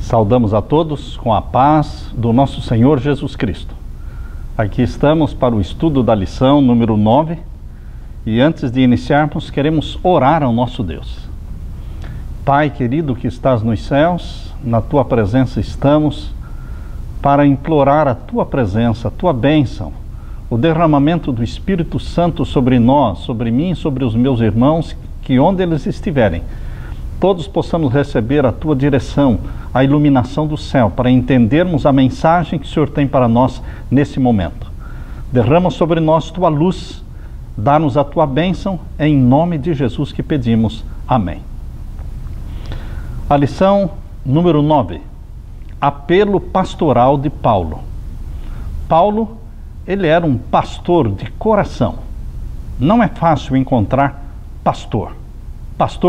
Saudamos a todos com a paz do nosso Senhor Jesus Cristo. Aqui estamos para o estudo da lição número 9 e antes de iniciarmos queremos orar ao nosso Deus. Pai querido que estás nos céus, na Tua presença estamos para implorar a Tua presença, a Tua bênção, o derramamento do Espírito Santo sobre nós, sobre mim, sobre os meus irmãos, que onde eles estiverem, todos possamos receber a Tua direção, a iluminação do céu, para entendermos a mensagem que o Senhor tem para nós nesse momento. Derrama sobre nós Tua luz, dá-nos a Tua bênção, em nome de Jesus que pedimos. Amém. A lição número 9, apelo pastoral de Paulo. Paulo, ele era um pastor de coração. Não é fácil encontrar pastor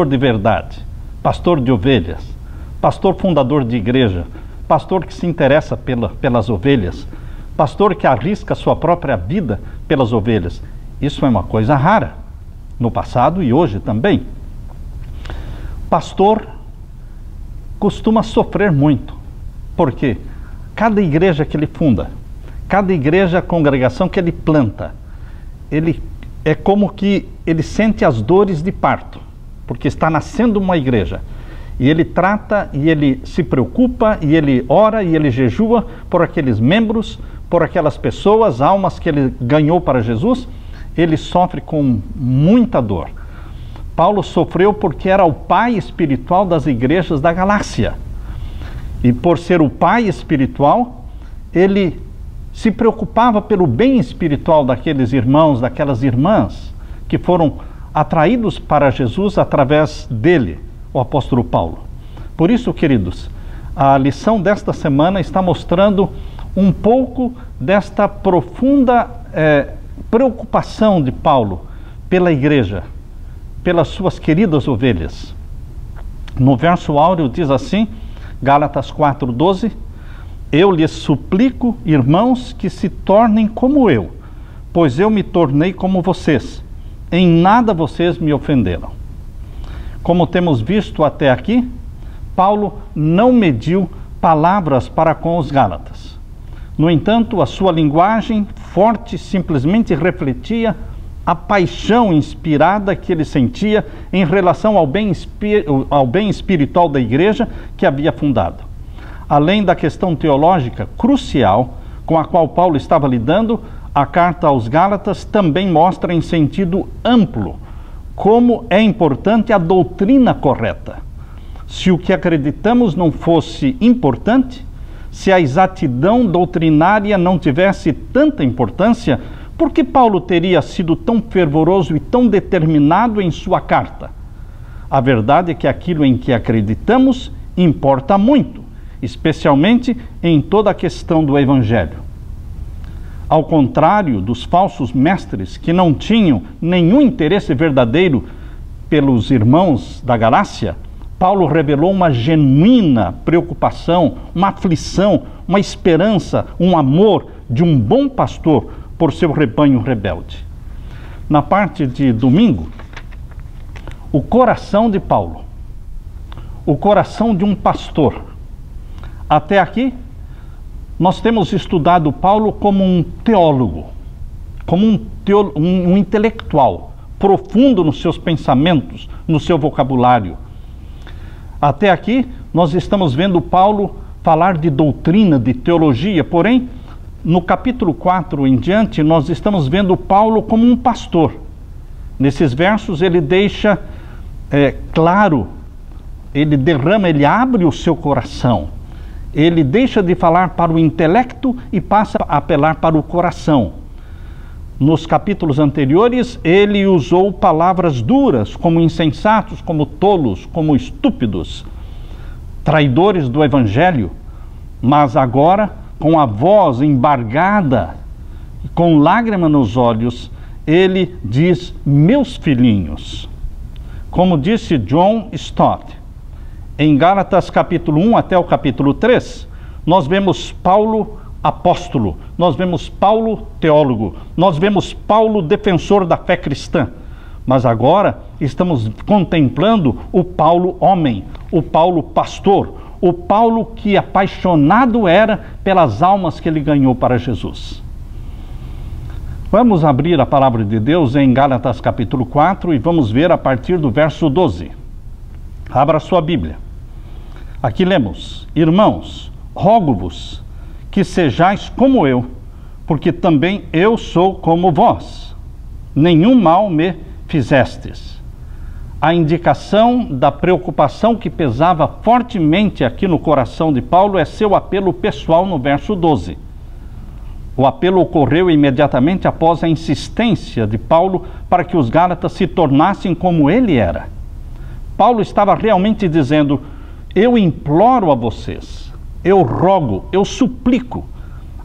de verdade, pastor de ovelhas, pastor fundador de igreja, pastor que se interessa pelas ovelhas, pastor que arrisca sua própria vida pelas ovelhas. Isso é uma coisa rara, no passado e hoje também. Pastor costuma sofrer muito, porque cada igreja que ele funda, cada igreja, congregação que ele planta, ele é como que ele sente as dores de parto, porque está nascendo uma igreja. E ele trata, e ele se preocupa, e ele ora, e ele jejua por aqueles membros, por aquelas pessoas, almas que ele ganhou para Jesus. Ele sofre com muita dor. Paulo sofreu porque era o pai espiritual das igrejas da Galácia. E por ser o pai espiritual, ele se preocupava pelo bem espiritual daqueles irmãos, daquelas irmãs, que foram atraídos para Jesus através dele, o apóstolo Paulo. Por isso, queridos, a lição desta semana está mostrando um pouco desta profunda preocupação de Paulo pela igreja, pelas suas queridas ovelhas. No verso áureo diz assim, Gálatas 4:12, eu lhes suplico, irmãos, que se tornem como eu, pois eu me tornei como vocês. Em nada vocês me ofenderam. Como temos visto até aqui, Paulo não mediu palavras para com os Gálatas. No entanto, a sua linguagem forte simplesmente refletia a paixão inspirada que ele sentia em relação ao bem espiritual da igreja que havia fundado. Além da questão teológica crucial com a qual Paulo estava lidando, a carta aos Gálatas também mostra em sentido amplo como é importante a doutrina correta. Se o que acreditamos não fosse importante, se a exatidão doutrinária não tivesse tanta importância, por que Paulo teria sido tão fervoroso e tão determinado em sua carta? A verdade é que aquilo em que acreditamos importa muito, especialmente em toda a questão do Evangelho. Ao contrário dos falsos mestres que não tinham nenhum interesse verdadeiro pelos irmãos da Galácia, Paulo revelou uma genuína preocupação, uma aflição, uma esperança, um amor de um bom pastor por seu rebanho rebelde. Na parte de domingo, o coração de Paulo, o coração de um pastor. Até aqui, nós temos estudado Paulo como um teólogo, como um intelectual, profundo nos seus pensamentos, no seu vocabulário. Até aqui, nós estamos vendo Paulo falar de doutrina, de teologia, porém, no capítulo 4 em diante, nós estamos vendo Paulo como um pastor. Nesses versos ele deixa claro, ele abre o seu coração. Ele deixa de falar para o intelecto e passa a apelar para o coração. Nos capítulos anteriores, ele usou palavras duras, como insensatos, como tolos, como estúpidos, traidores do Evangelho, mas agora, com a voz embargada, com lágrima nos olhos, ele diz, meus filhinhos. Como disse John Stott, em Gálatas capítulo 1 até o capítulo 3, nós vemos Paulo apóstolo, nós vemos Paulo teólogo, nós vemos Paulo defensor da fé cristã. Mas agora estamos contemplando o Paulo homem, o Paulo pastor, o Paulo que apaixonado era pelas almas que ele ganhou para Jesus. Vamos abrir a palavra de Deus em Gálatas capítulo 4 e vamos ver a partir do verso 12. Abra sua Bíblia. Aqui lemos: Irmãos, rogo-vos que sejais como eu, porque também eu sou como vós. Nenhum mal me fizestes. A indicação da preocupação que pesava fortemente aqui no coração de Paulo é seu apelo pessoal no verso 12. O apelo ocorreu imediatamente após a insistência de Paulo para que os Gálatas se tornassem como ele era. Paulo estava realmente dizendo: eu imploro a vocês, eu rogo, eu suplico.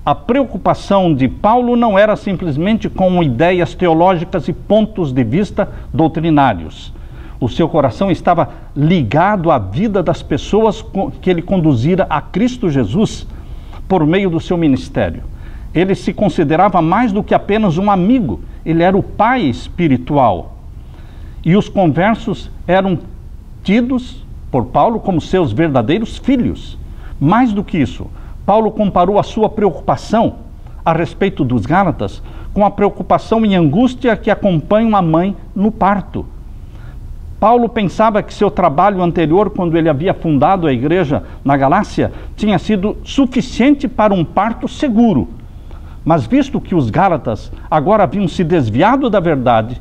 A preocupação de Paulo não era simplesmente com ideias teológicas e pontos de vista doutrinários. O seu coração estava ligado à vida das pessoas que ele conduzira a Cristo Jesus por meio do seu ministério. Ele se considerava mais do que apenas um amigo, ele era o pai espiritual. E os conversos eram tidos por Paulo como seus verdadeiros filhos. Mais do que isso, Paulo comparou a sua preocupação a respeito dos Gálatas com a preocupação e angústia que acompanha uma mãe no parto. Paulo pensava que seu trabalho anterior, quando ele havia fundado a igreja na Galácia, tinha sido suficiente para um parto seguro. Mas visto que os Gálatas agora haviam se desviado da verdade,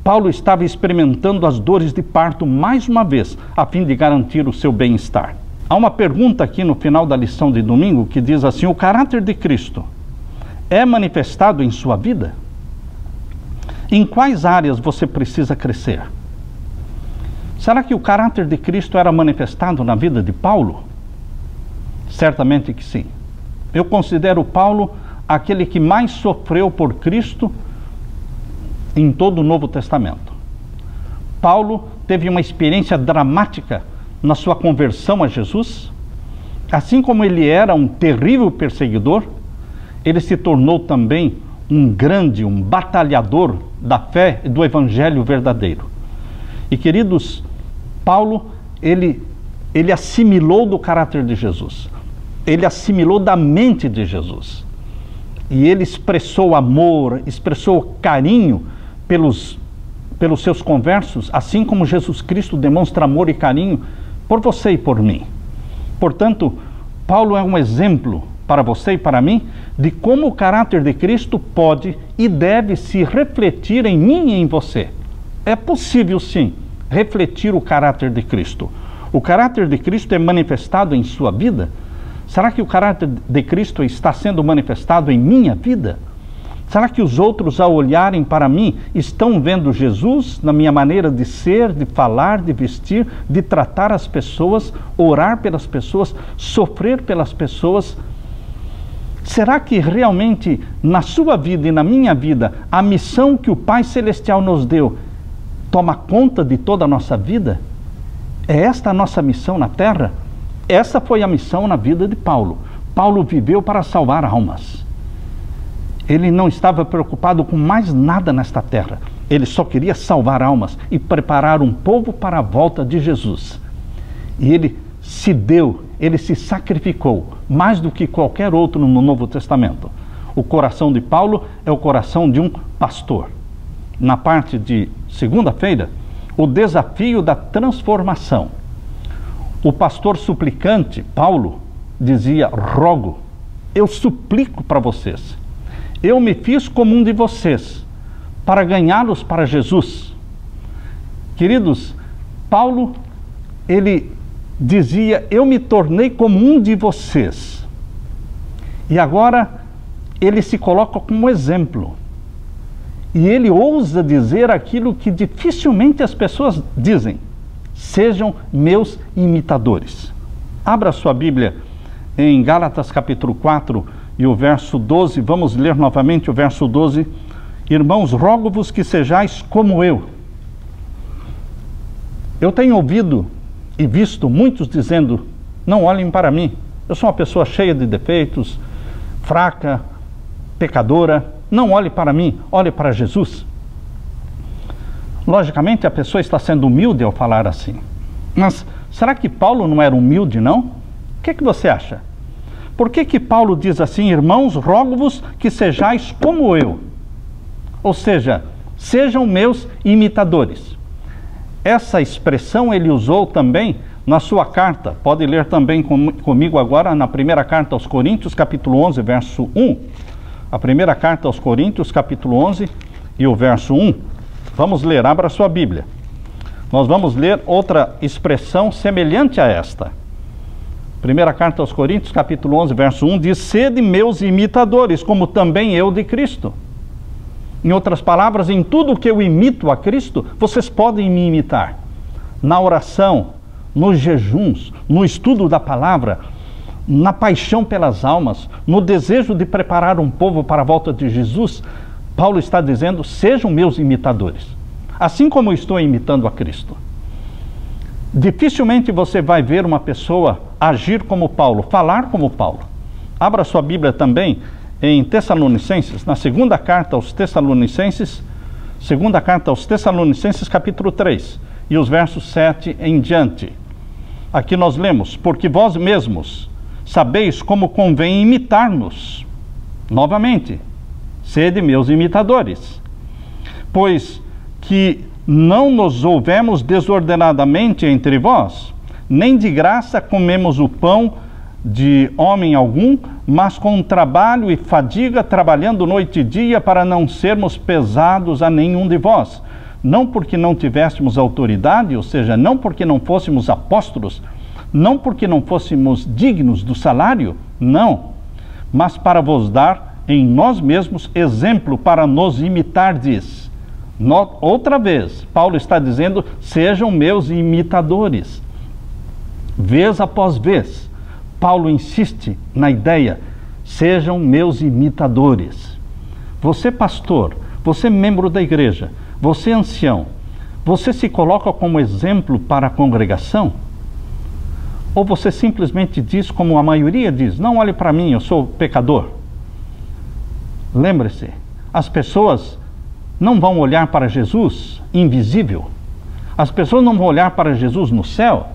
Paulo estava experimentando as dores de parto mais uma vez, a fim de garantir o seu bem-estar. Há uma pergunta aqui no final da lição de domingo que diz assim: o caráter de Cristo é manifestado em sua vida? Em quais áreas você precisa crescer? Será que o caráter de Cristo era manifestado na vida de Paulo? Certamente que sim. Eu considero Paulo aquele que mais sofreu por Cristo em todo o Novo Testamento. Paulo teve uma experiência dramática na sua conversão a Jesus. Assim como ele era um terrível perseguidor, ele se tornou também um batalhador da fé e do evangelho verdadeiro. E queridos, Paulo, ele assimilou do caráter de Jesus, ele assimilou da mente de Jesus, e ele expressou amor, expressou carinho pelos seus conversos, assim como Jesus Cristo demonstra amor e carinho por você e por mim. Portanto, Paulo é um exemplo para você e para mim de como o caráter de Cristo pode e deve se refletir em mim e em você. É possível, sim, refletir o caráter de Cristo. O caráter de Cristo é manifestado em sua vida? Será que o caráter de Cristo está sendo manifestado em minha vida? Será que os outros, ao olharem para mim, estão vendo Jesus na minha maneira de ser, de falar, de vestir, de tratar as pessoas, orar pelas pessoas, sofrer pelas pessoas? Será que realmente na sua vida e na minha vida, a missão que o Pai Celestial nos deu toma conta de toda a nossa vida? É esta a nossa missão na terra? Essa foi a missão na vida de Paulo. Paulo viveu para salvar almas. Ele não estava preocupado com mais nada nesta terra. Ele só queria salvar almas e preparar um povo para a volta de Jesus. E ele se deu, ele se sacrificou, mais do que qualquer outro no Novo Testamento. O coração de Paulo é o coração de um pastor. Na parte de segunda-feira, o desafio da transformação. O pastor suplicante, Paulo, dizia: rogo, eu suplico para vocês. Eu me fiz como um de vocês, para ganhá-los para Jesus. Queridos, Paulo, ele dizia: eu me tornei como um de vocês. E agora, ele se coloca como exemplo. E ele ousa dizer aquilo que dificilmente as pessoas dizem: sejam meus imitadores. Abra sua Bíblia em Gálatas capítulo 4 e o verso 12, vamos ler novamente o verso 12. Irmãos, rogo-vos que sejais como eu. Eu tenho ouvido e visto muitos dizendo: não olhem para mim, eu sou uma pessoa cheia de defeitos, fraca, pecadora, não olhe para mim, olhe para Jesus. Logicamente a pessoa está sendo humilde ao falar assim, mas Será que Paulo não era humilde, não? O que você acha? Por que Paulo diz assim, irmãos, rogo-vos que sejais como eu? Ou seja, sejam meus imitadores. Essa expressão ele usou também na sua carta. Pode ler também comigo agora na primeira carta aos Coríntios, capítulo 11, verso 1. A primeira carta aos Coríntios, capítulo 11 e o verso 1. Vamos ler, abra sua Bíblia. Nós vamos ler outra expressão semelhante a esta. Primeira carta aos Coríntios, capítulo 11, verso 1, diz, sede meus imitadores, como também eu de Cristo. Em outras palavras, em tudo que eu imito a Cristo, vocês podem me imitar. Na oração, nos jejuns, no estudo da palavra, na paixão pelas almas, no desejo de preparar um povo para a volta de Jesus, Paulo está dizendo, sejam meus imitadores, assim como eu estou imitando a Cristo. Dificilmente você vai ver uma pessoa agir como Paulo, falar como Paulo. Abra sua Bíblia também em Tessalonicenses, na segunda carta aos Tessalonicenses, capítulo 3, e os versos 7 em diante. Aqui nós lemos, porque vós mesmos sabeis como convém imitar-nos. Novamente, sede meus imitadores. Pois que não nos houvemos desordenadamente entre vós, nem de graça comemos o pão de homem algum, mas com trabalho e fadiga, trabalhando noite e dia, para não sermos pesados a nenhum de vós. Não porque não tivéssemos autoridade, ou seja, não porque não fôssemos apóstolos, não porque não fôssemos dignos do salário, não, mas para vos dar em nós mesmos exemplo para nos imitardes. Outra vez, Paulo está dizendo, sejam meus imitadores. Vez após vez, Paulo insiste na ideia, sejam meus imitadores. Você pastor, você membro da igreja, você ancião, você se coloca como exemplo para a congregação? Ou você simplesmente diz, como a maioria diz, não olhe para mim, eu sou pecador? Lembre-se, as pessoas não vão olhar para Jesus invisível. As pessoas não vão olhar para Jesus no céu.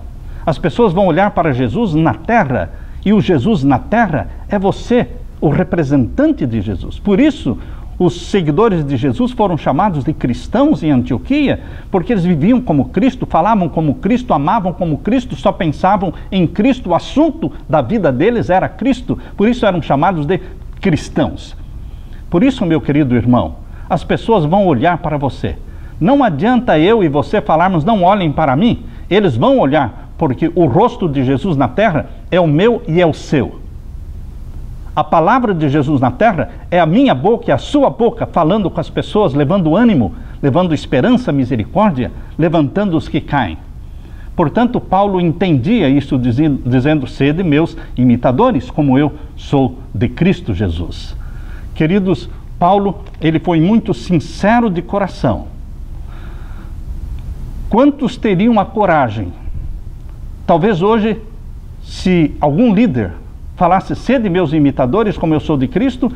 As pessoas vão olhar para Jesus na terra. E o Jesus na terra é você, o representante de Jesus. Por isso, os seguidores de Jesus foram chamados de cristãos em Antioquia, porque eles viviam como Cristo, falavam como Cristo, amavam como Cristo, só pensavam em Cristo. O assunto da vida deles era Cristo. Por isso eram chamados de cristãos. Por isso, meu querido irmão, as pessoas vão olhar para você. Não adianta eu e você falarmos, não olhem para mim. Eles vão olhar, porque o rosto de Jesus na terra é o meu e é o seu. A palavra de Jesus na terra é a minha boca e a sua boca, falando com as pessoas, levando ânimo, levando esperança, misericórdia, levantando os que caem. Portanto, Paulo entendia isso dizendo, sede meus imitadores, como eu sou de Cristo Jesus. Queridos, Paulo, ele foi muito sincero de coração. Quantos teriam a coragem? Talvez hoje, se algum líder falasse, sede meus imitadores, como eu sou de Cristo,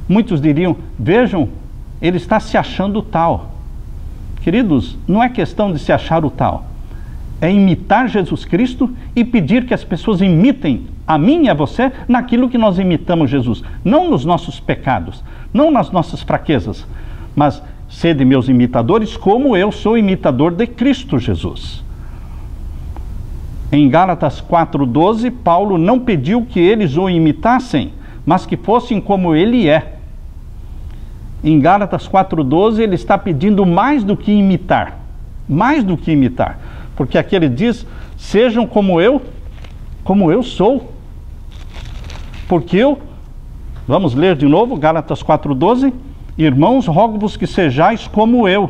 muitos diriam, vejam, ele está se achando tal. Queridos, não é questão de se achar o tal. É imitar Jesus Cristo e pedir que as pessoas imitem a mim e a você naquilo que nós imitamos Jesus. Não nos nossos pecados, não nas nossas fraquezas, mas sede meus imitadores, como eu sou imitador de Cristo Jesus. Em Gálatas 4:12, Paulo não pediu que eles o imitassem, mas que fossem como ele é. Em Gálatas 4:12, ele está pedindo mais do que imitar. Mais do que imitar. Porque aqui ele diz, sejam como eu sou. Porque vamos ler de novo, Gálatas 4:12, irmãos, rogo-vos que sejais como eu.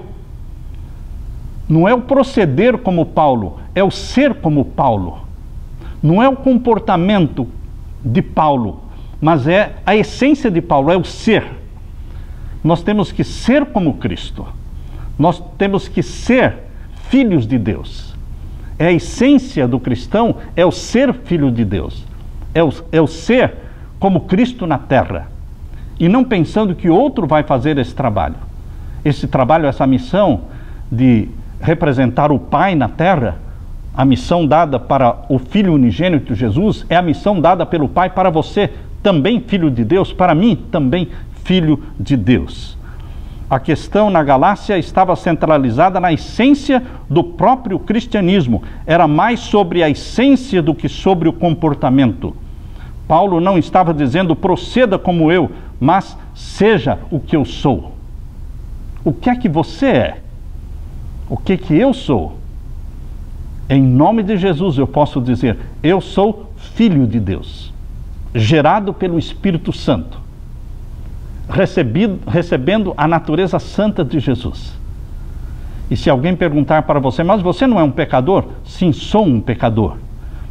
Não é o proceder como Paulo, é o ser como Paulo. Não é o comportamento de Paulo, mas é a essência de Paulo, é o ser. Nós temos que ser como Cristo. Nós temos que ser filhos de Deus. É a essência do cristão, é o ser filho de Deus. É o ser como Cristo na terra. E não pensando que outro vai fazer esse trabalho. Esse trabalho, essa missão de representar o Pai na terra, A missão dada para o Filho unigênito Jesus é a missão dada pelo Pai para você, também filho de Deus, para mim, também filho de Deus. A questão na Galácia estava centralizada na essência do próprio cristianismo. Era mais sobre a essência do que sobre o comportamento. Paulo não estava dizendo proceda como eu, mas seja o que eu sou. O que é que você é? O que é que eu sou? Em nome de Jesus eu posso dizer, eu sou filho de Deus, gerado pelo Espírito Santo, recebendo a natureza santa de Jesus. E se alguém perguntar para você, mas você não é um pecador? Sim, sou um pecador,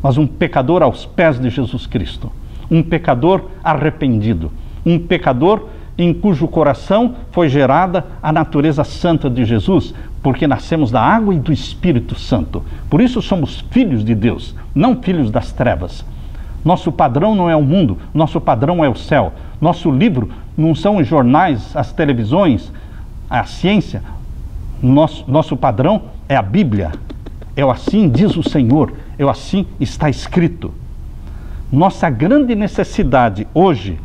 mas um pecador aos pés de Jesus Cristo, um pecador arrependido, um pecador em cujo coração foi gerada a natureza santa de Jesus, porque nascemos da água e do Espírito Santo. Por isso somos filhos de Deus, não filhos das trevas. Nosso padrão não é o mundo, nosso padrão é o céu. Nosso livro não são os jornais, as televisões, a ciência. Nosso padrão é a Bíblia. É assim diz o Senhor, é assim está escrito. Nossa grande necessidade hoje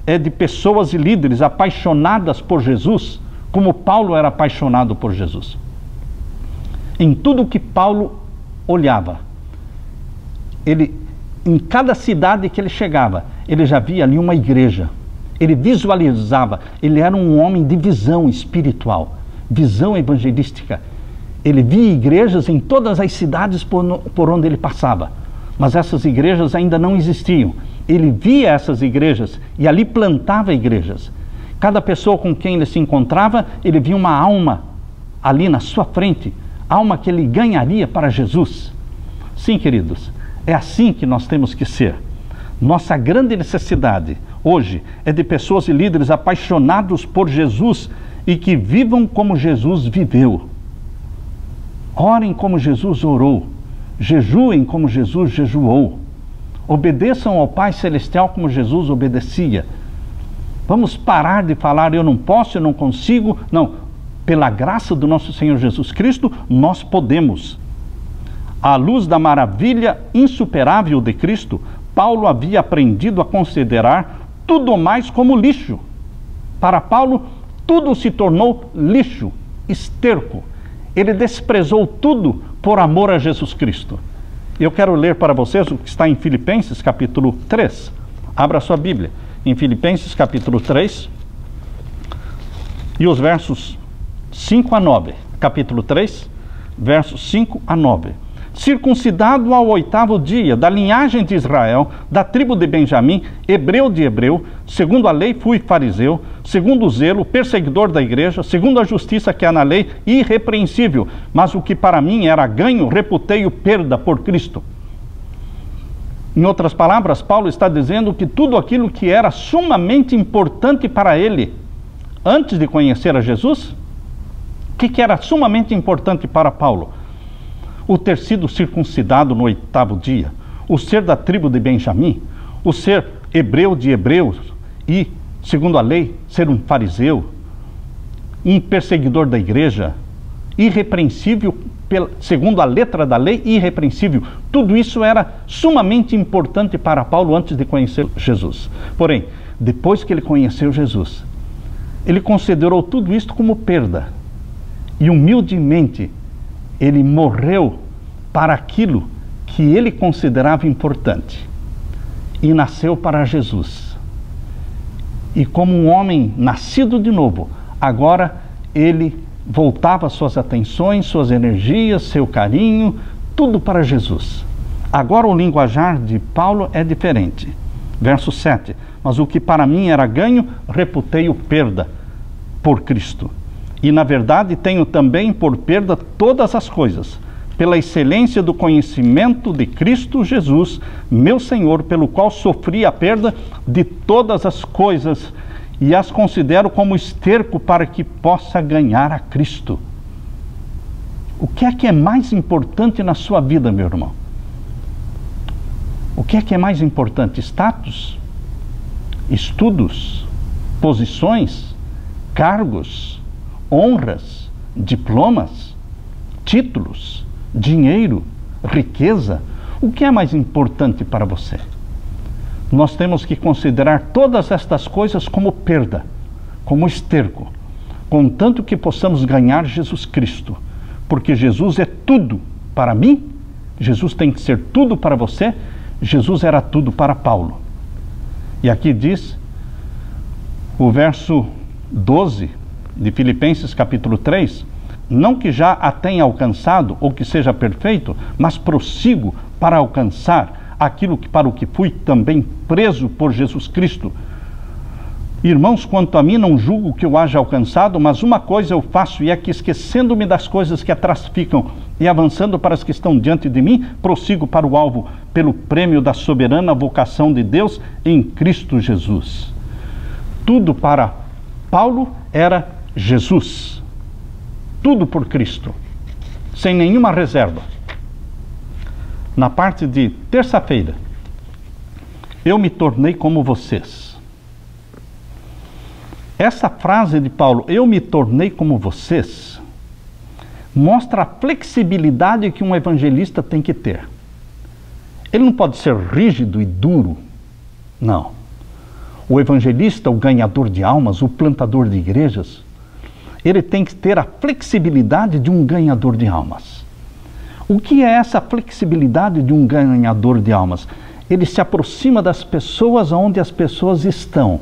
é de pessoas e líderes apaixonadas por Jesus, como Paulo era apaixonado por Jesus. Em tudo que Paulo olhava, em cada cidade que ele chegava, ele já via ali uma igreja. Ele visualizava, ele era um homem de visão espiritual, visão evangelística. Ele via igrejas em todas as cidades por onde ele passava, mas essas igrejas ainda não existiam. Ele via essas igrejas e ali plantava igrejas. Cada pessoa com quem ele se encontrava, ele via uma alma ali na sua frente, alma que ele ganharia para Jesus. Sim, queridos, é assim que nós temos que ser. Nossa grande necessidade hoje é de pessoas e líderes apaixonados por Jesus e que vivam como Jesus viveu. Orem como Jesus orou, jejuem como Jesus jejuou. Obedeçam ao Pai Celestial como Jesus obedecia. Vamos parar de falar, eu não posso, eu não consigo. Não, pela graça do nosso Senhor Jesus Cristo, nós podemos. À luz da maravilha insuperável de Cristo, Paulo havia aprendido a considerar tudo mais como lixo. Para Paulo, tudo se tornou lixo, esterco. Ele desprezou tudo por amor a Jesus Cristo. Eu quero ler para vocês o que está em Filipenses capítulo 3. Abra sua Bíblia. Em Filipenses capítulo 3 e os versos 5 a 9. Capítulo 3, versos 5 a 9. Circuncidado ao 8º dia, da linhagem de Israel, da tribo de Benjamim, hebreu de hebreu, segundo a lei fui fariseu, segundo o zelo, perseguidor da igreja, segundo a justiça que há na lei, irrepreensível, mas o que para mim era ganho, reputei-o perda por Cristo. Em outras palavras, Paulo está dizendo que tudo aquilo que era sumamente importante para ele, antes de conhecer a Jesus, o que era sumamente importante para Paulo? O ter sido circuncidado no 8º dia, o ser da tribo de Benjamim, o ser hebreu de hebreus e, segundo a lei, ser um fariseu, um perseguidor da igreja, irrepreensível, segundo a letra da lei, irrepreensível. Tudo isso era sumamente importante para Paulo antes de conhecer Jesus. Porém, depois que ele conheceu Jesus, ele considerou tudo isso como perda e humildemente ele morreu para aquilo que ele considerava importante e nasceu para Jesus. E como um homem nascido de novo, agora ele voltava suas atenções, suas energias, seu carinho, tudo para Jesus. Agora o linguajar de Paulo é diferente. Verso 7. Mas o que para mim era ganho, reputei-o perda por Cristo. E na verdade tenho também por perda todas as coisas, pela excelência do conhecimento de Cristo Jesus, meu Senhor, pelo qual sofri a perda de todas as coisas e as considero como esterco para que possa ganhar a Cristo. O que é mais importante na sua vida, meu irmão? O que é mais importante? Status? Estudos? Posições? Cargos? Honras, diplomas, títulos, dinheiro, riqueza? O que é mais importante para você? Nós temos que considerar todas estas coisas como perda, como esterco, contanto que possamos ganhar Jesus Cristo, porque Jesus é tudo para mim, Jesus tem que ser tudo para você, Jesus era tudo para Paulo. E aqui diz, o verso 12 de Filipenses capítulo 3, não que já a tenha alcançado ou que seja perfeito, mas prossigo para alcançar aquilo que para o que fui também preso por Jesus Cristo. Irmãos, quanto a mim, não julgo que eu haja alcançado, mas uma coisa eu faço, e é que, esquecendo-me das coisas que atrás ficam e avançando para as que estão diante de mim, prossigo para o alvo, pelo prêmio da soberana vocação de Deus em Cristo Jesus. Tudo para Paulo era Jesus. Tudo por Cristo, sem nenhuma reserva. Na parte de terça-feira, eu me tornei como vocês. Essa frase de Paulo, eu me tornei como vocês, mostra a flexibilidade que um evangelista tem que ter. Ele não pode ser rígido e duro, não. O evangelista, o ganhador de almas, o plantador de igrejas, ele tem que ter a flexibilidade de um ganhador de almas. O que é essa flexibilidade de um ganhador de almas? Ele se aproxima das pessoas onde as pessoas estão.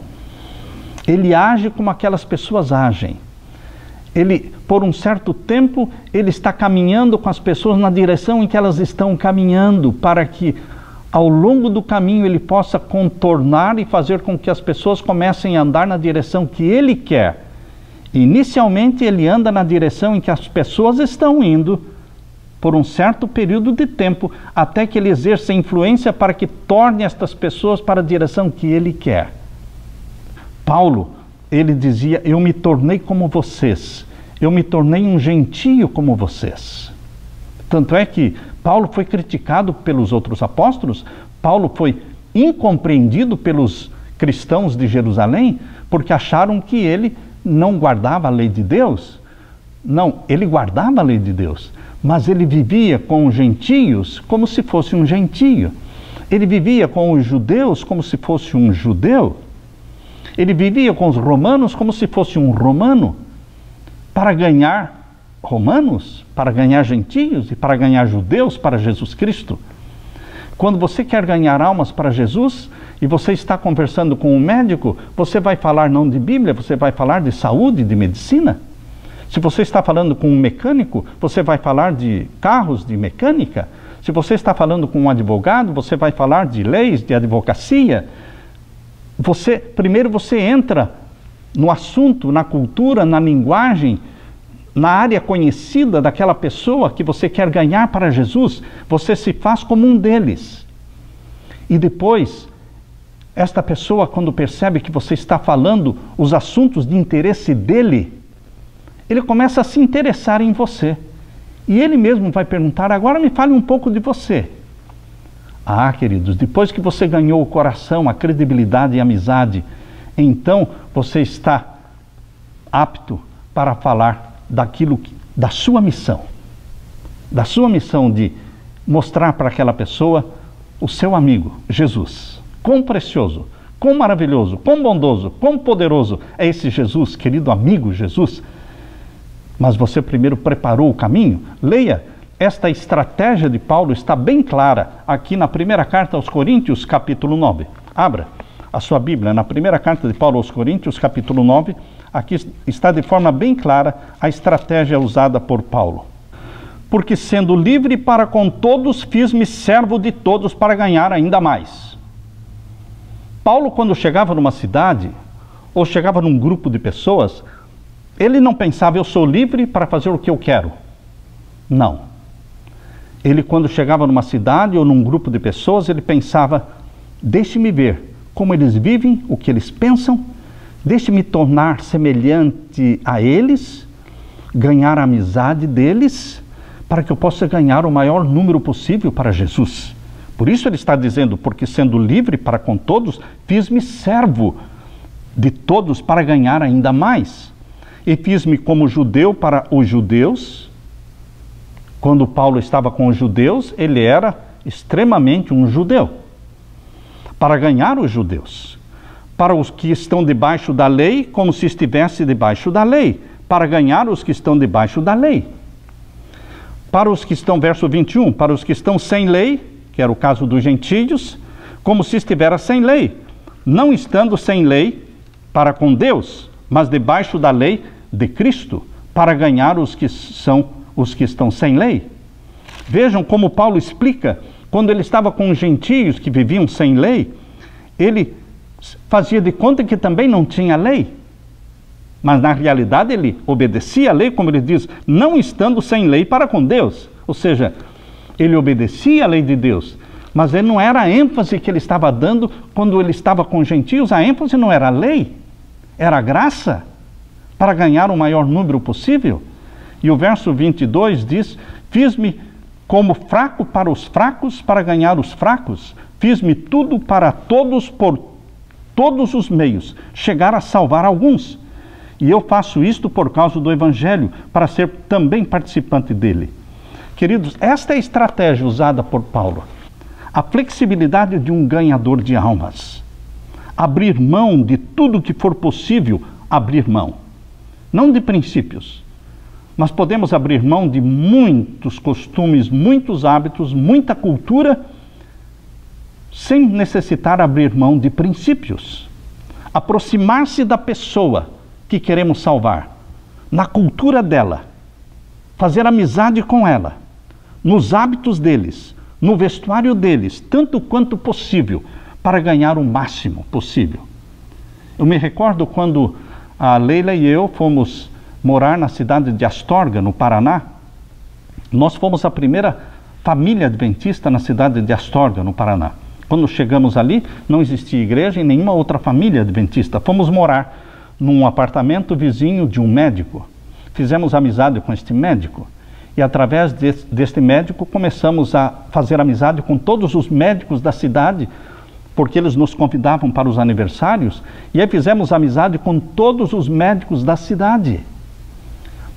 Ele age como aquelas pessoas agem. Ele, por um certo tempo, ele está caminhando com as pessoas na direção em que elas estão caminhando, para que ao longo do caminho ele possa contornar e fazer com que as pessoas comecem a andar na direção que ele quer. Inicialmente ele anda na direção em que as pessoas estão indo, por um certo período de tempo, até que ele exerça influência para que torne estas pessoas para a direção que ele quer. Paulo, ele dizia, eu me tornei como vocês, eu me tornei um gentio como vocês. Tanto é que Paulo foi criticado pelos outros apóstolos, Paulo foi incompreendido pelos cristãos de Jerusalém, porque acharam que ele não guardava a lei de Deus. Não, ele guardava a lei de Deus, mas ele vivia com os gentios como se fosse um gentio. Ele vivia com os judeus como se fosse um judeu. Ele vivia com os romanos como se fosse um romano, para ganhar romanos, para ganhar gentios e para ganhar judeus para Jesus Cristo. Quando você quer ganhar almas para Jesus e você está conversando com um médico, você vai falar não de Bíblia, você vai falar de saúde, de medicina. Se você está falando com um mecânico, você vai falar de carros, de mecânica. Se você está falando com um advogado, você vai falar de leis, de advocacia. Primeiro você entra no assunto, na cultura, na linguagem, na área conhecida daquela pessoa que você quer ganhar para Jesus. Você se faz como um deles. E depois, esta pessoa, quando percebe que você está falando os assuntos de interesse dele, ele começa a se interessar em você. E ele mesmo vai perguntar, agora me fale um pouco de você. Ah, queridos, depois que você ganhou o coração, a credibilidade e a amizade, então você está apto para falar da sua missão de mostrar para aquela pessoa o seu amigo, Jesus. Quão precioso, quão maravilhoso, quão bondoso, quão poderoso é esse Jesus, querido amigo Jesus. Mas você primeiro preparou o caminho? Leia. Esta estratégia de Paulo está bem clara aqui na primeira carta aos Coríntios, capítulo 9. Abra a sua Bíblia na primeira carta de Paulo aos Coríntios, capítulo 9. Aqui está de forma bem clara a estratégia usada por Paulo. Porque sendo livre para com todos, fiz-me servo de todos para ganhar ainda mais. Paulo, quando chegava numa cidade, ou chegava num grupo de pessoas, ele não pensava, eu sou livre para fazer o que eu quero. Não. Ele, quando chegava numa cidade ou num grupo de pessoas, ele pensava, deixe-me ver como eles vivem, o que eles pensam, deixe-me tornar semelhante a eles, ganhar a amizade deles, para que eu possa ganhar o maior número possível para Jesus. Por isso ele está dizendo, porque sendo livre para com todos, fiz-me servo de todos para ganhar ainda mais. E fiz-me como judeu para os judeus, Quando Paulo estava com os judeus, ele era extremamente um judeu. Para ganhar os judeus. Para os que estão debaixo da lei, como se estivesse debaixo da lei. Para ganhar os que estão debaixo da lei. Para os que estão, verso 21, para os que estão sem lei, que era o caso dos gentios, como se estivera sem lei, não estando sem lei para com Deus, mas debaixo da lei de Cristo, para ganhar os que estão sem lei. Vejam como Paulo explica, quando ele estava com os gentios que viviam sem lei, ele fazia de conta que também não tinha lei. Mas na realidade ele obedecia a lei, como ele diz, não estando sem lei para com Deus. Ou seja, ele obedecia a lei de Deus, mas ele não era a ênfase que ele estava dando quando ele estava com os gentios. A ênfase não era a lei, era a graça, para ganhar o maior número possível. E o verso 22 diz, fiz-me como fraco para os fracos, para ganhar os fracos. Fiz-me tudo para todos, por todos os meios, chegar a salvar alguns. E eu faço isto por causa do Evangelho, para ser também participante dele. Queridos, esta é a estratégia usada por Paulo. A flexibilidade de um ganhador de almas. Abrir mão de tudo que for possível, abrir mão. Não de princípios, mas podemos abrir mão de muitos costumes, muitos hábitos, muita cultura, sem necessitar abrir mão de princípios. Aproximar-se da pessoa que queremos salvar, na cultura dela, fazer amizade com ela, nos hábitos deles, no vestuário deles, tanto quanto possível, para ganhar o máximo possível. Eu me recordo quando a Leila e eu fomos morar na cidade de Astorga, no Paraná. Nós fomos a primeira família adventista na cidade de Astorga, no Paraná. Quando chegamos ali, não existia igreja e nenhuma outra família adventista. Fomos morar num apartamento vizinho de um médico. Fizemos amizade com este médico. E através deste médico começamos a fazer amizade com todos os médicos da cidade, porque eles nos convidavam para os aniversários, e aí fizemos amizade com todos os médicos da cidade.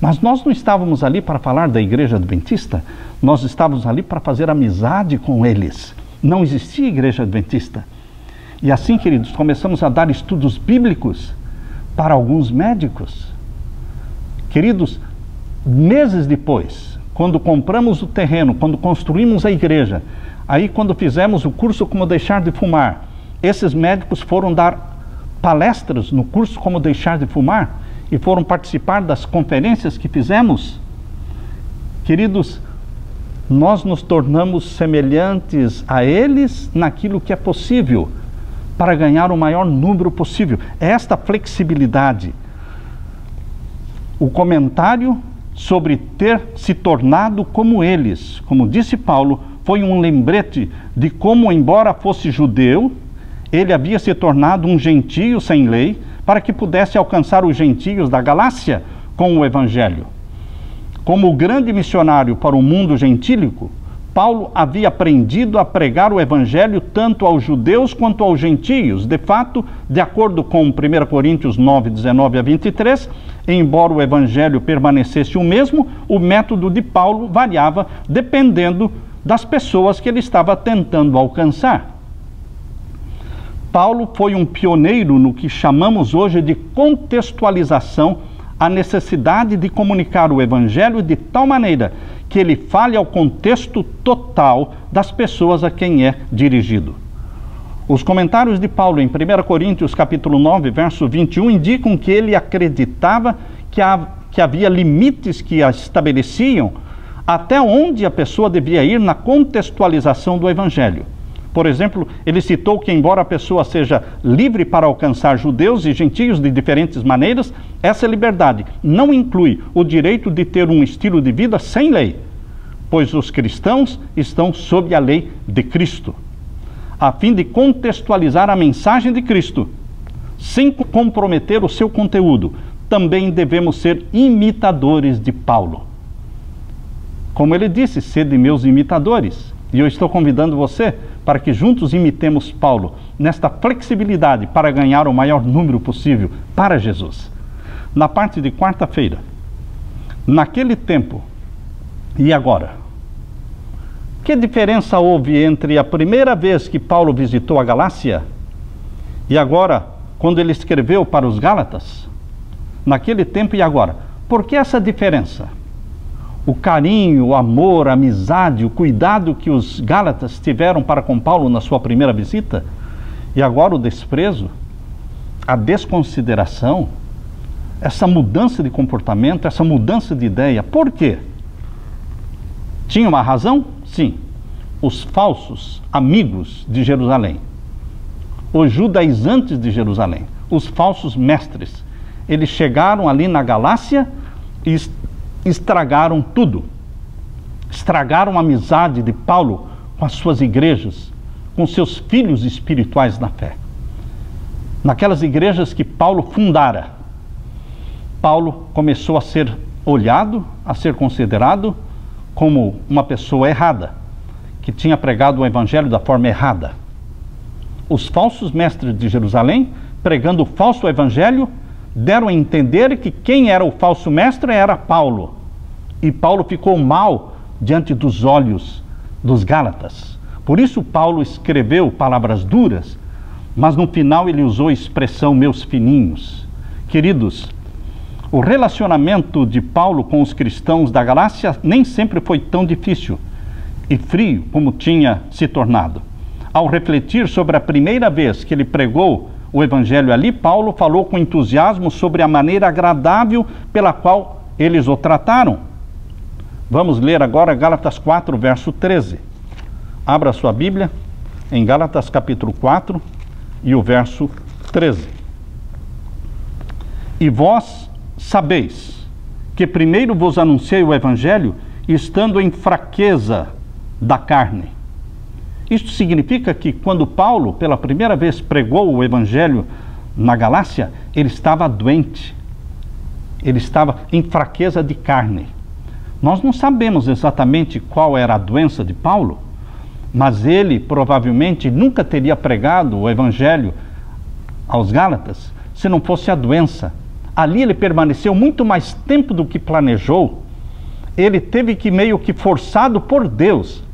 Mas nós não estávamos ali para falar da igreja adventista, nós estávamos ali para fazer amizade com eles. Não existia igreja adventista. E assim, queridos, começamos a dar estudos bíblicos para alguns médicos. Queridos, meses depois, quando compramos o terreno, quando construímos a igreja, aí quando fizemos o curso Como Deixar de Fumar, esses médicos foram dar palestras no curso Como Deixar de Fumar e foram participar das conferências que fizemos. Queridos, nós nos tornamos semelhantes a eles naquilo que é possível, para ganhar o maior número possível. Esta flexibilidade. O comentário sobre ter se tornado como eles, como disse Paulo, foi um lembrete de como, embora fosse judeu, ele havia se tornado um gentio sem lei, para que pudesse alcançar os gentios da Galácia com o Evangelho. Como o grande missionário para o mundo gentílico, Paulo havia aprendido a pregar o Evangelho tanto aos judeus quanto aos gentios. De fato, de acordo com 1 Coríntios 9, 19 a 23, embora o Evangelho permanecesse o mesmo, o método de Paulo variava dependendo das pessoas que ele estava tentando alcançar. Paulo foi um pioneiro no que chamamos hoje de contextualização, a necessidade de comunicar o Evangelho de tal maneira que ele fale ao contexto total das pessoas a quem é dirigido. Os comentários de Paulo em 1 Coríntios capítulo 9, verso 21, indicam que ele acreditava que havia limites que a estabeleciam até onde a pessoa devia ir na contextualização do Evangelho. Por exemplo, ele citou que, embora a pessoa seja livre para alcançar judeus e gentios de diferentes maneiras, essa liberdade não inclui o direito de ter um estilo de vida sem lei, pois os cristãos estão sob a lei de Cristo. A fim de contextualizar a mensagem de Cristo, sem comprometer o seu conteúdo, também devemos ser imitadores de Paulo. Como ele disse, sede meus imitadores. E eu estou convidando você para que juntos imitemos Paulo nesta flexibilidade para ganhar o maior número possível para Jesus. Na parte de quarta-feira, naquele tempo e agora, que diferença houve entre a primeira vez que Paulo visitou a Galácia e agora, quando ele escreveu para os Gálatas? Naquele tempo e agora. Por que essa diferença? O carinho, o amor, a amizade, o cuidado que os Gálatas tiveram para com Paulo na sua primeira visita, e agora o desprezo, a desconsideração, essa mudança de comportamento, essa mudança de ideia. Por quê? Tinha uma razão? Sim. Os falsos amigos de Jerusalém, os judaizantes de Jerusalém, os falsos mestres, eles chegaram ali na Galácia e estragaram tudo. Estragaram a amizade de Paulo com as suas igrejas, com seus filhos espirituais na fé. Naquelas igrejas que Paulo fundara, Paulo começou a ser olhado, a ser considerado como uma pessoa errada, que tinha pregado o evangelho da forma errada. Os falsos mestres de Jerusalém, pregando o falso evangelho, deram a entender que quem era o falso mestre era Paulo. E Paulo ficou mal diante dos olhos dos Gálatas. Por isso Paulo escreveu palavras duras, mas no final ele usou a expressão meus fininhos. Queridos, o relacionamento de Paulo com os cristãos da Galácia nem sempre foi tão difícil e frio como tinha se tornado. Ao refletir sobre a primeira vez que ele pregou o evangelho ali, Paulo falou com entusiasmo sobre a maneira agradável pela qual eles o trataram. Vamos ler agora Gálatas 4, verso 13. Abra sua Bíblia em Gálatas capítulo 4 e o verso 13. E vós sabeis que primeiro vos anunciei o evangelho, estando em fraqueza da carne. Isto significa que quando Paulo, pela primeira vez, pregou o evangelho na Galácia, ele estava doente. Ele estava em fraqueza de carne. Nós não sabemos exatamente qual era a doença de Paulo, mas ele provavelmente nunca teria pregado o evangelho aos Gálatas se não fosse a doença. Ali ele permaneceu muito mais tempo do que planejou. Ele teve que meio que forçado por Deus,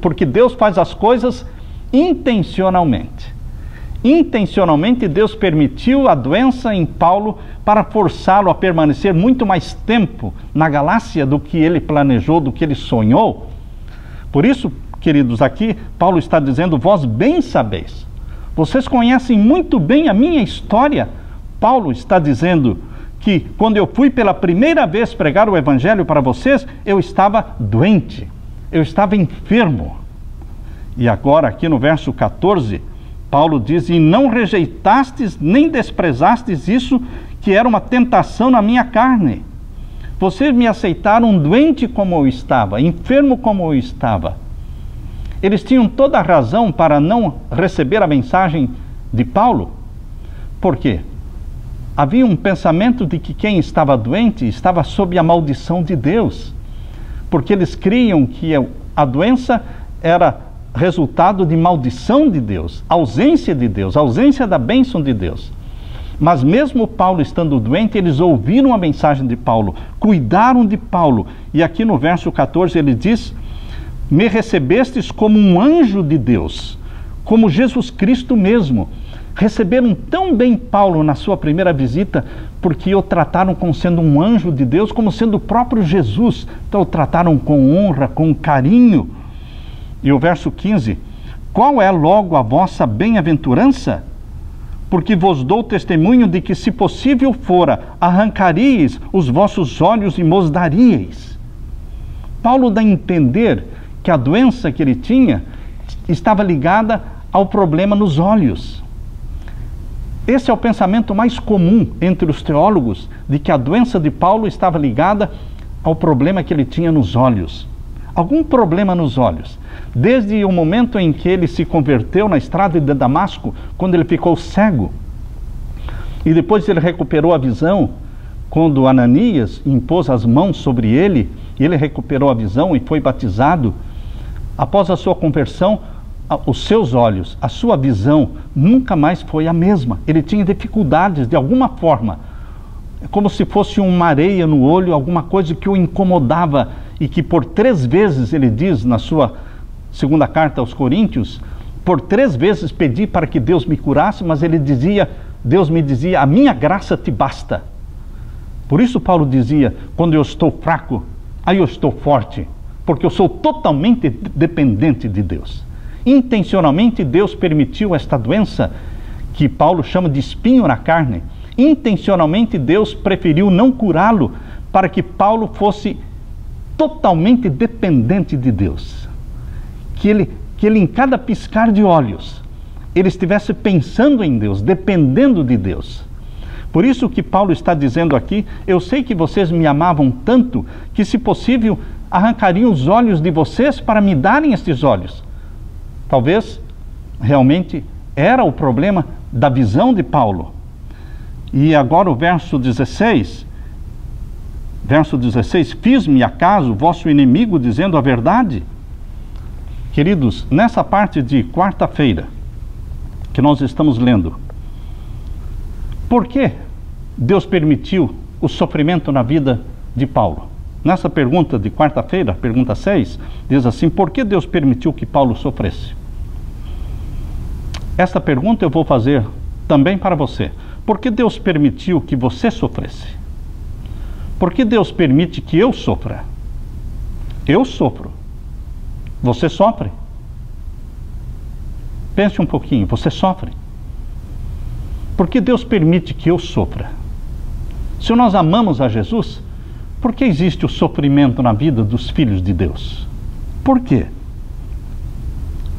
porque Deus faz as coisas intencionalmente. Intencionalmente Deus permitiu a doença em Paulo para forçá-lo a permanecer muito mais tempo na Galácia do que ele planejou, do que ele sonhou. Por isso, queridos, aqui Paulo está dizendo, vós bem sabeis. Vocês conhecem muito bem a minha história. Paulo está dizendo que quando eu fui pela primeira vez pregar o evangelho para vocês, eu estava doente, eu estava enfermo. E agora aqui no verso 14, Paulo diz, e não rejeitastes nem desprezastes isso que era uma tentação na minha carne. Vocês me aceitaram doente como eu estava, enfermo como eu estava. Eles tinham toda a razão para não receber a mensagem de Paulo. Por quê? Havia um pensamento de que quem estava doente estava sob a maldição de Deus, porque eles criam que a doença era resultado de maldição de Deus, ausência de Deus, ausência da bênção de Deus. Mas mesmo Paulo estando doente, eles ouviram a mensagem de Paulo, cuidaram de Paulo. E aqui no verso 14 ele diz, me recebestes como um anjo de Deus, como Jesus Cristo mesmo. Receberam tão bem Paulo na sua primeira visita, porque o trataram como sendo um anjo de Deus, como sendo o próprio Jesus. Então o trataram com honra, com carinho. E o verso 15, qual é logo a vossa bem-aventurança? Porque vos dou testemunho de que, se possível fora, arrancaríeis os vossos olhos e mos daríeis. Paulo dá a entender que a doença que ele tinha estava ligada ao problema nos olhos. Esse é o pensamento mais comum entre os teólogos, de que a doença de Paulo estava ligada ao problema que ele tinha nos olhos. Algum problema nos olhos. Desde o momento em que ele se converteu na estrada de Damasco, quando ele ficou cego, e depois ele recuperou a visão, quando Ananias impôs as mãos sobre ele, ele recuperou a visão e foi batizado. Após a sua conversão, os seus olhos, a sua visão nunca mais foi a mesma. Ele tinha dificuldades de alguma forma, como se fosse uma areia no olho, alguma coisa que o incomodava, e que por 3 vezes ele diz na sua segunda carta aos Coríntios, por 3 vezes pedi para que Deus me curasse, mas Deus me dizia, a minha graça te basta. Por isso Paulo dizia, quando eu estou fraco, aí eu estou forte, porque eu sou totalmente dependente de Deus. Intencionalmente Deus permitiu esta doença, que Paulo chama de espinho na carne. Intencionalmente Deus preferiu não curá-lo, para que Paulo fosse totalmente dependente de Deus. Que ele em cada piscar de olhos, ele estivesse pensando em Deus, dependendo de Deus. Por isso que Paulo está dizendo aqui, eu sei que vocês me amavam tanto, que se possível, arrancariam os olhos de vocês para me darem estes olhos. Talvez, realmente, era o problema da visão de Paulo. E agora o verso 16, fiz-me acaso vosso inimigo dizendo a verdade? Queridos, nessa parte de quarta-feira, que nós estamos lendo, por que Deus permitiu o sofrimento na vida de Paulo? Nessa pergunta de quarta-feira, pergunta 6, diz assim, por que Deus permitiu que Paulo sofresse? Esta pergunta eu vou fazer também para você. Por que Deus permitiu que você sofresse? Por que Deus permite que eu sofra? Eu sofro. Você sofre? Pense um pouquinho, você sofre? Por que Deus permite que eu sofra? Se nós amamos a Jesus, por que existe o sofrimento na vida dos filhos de Deus? Por quê?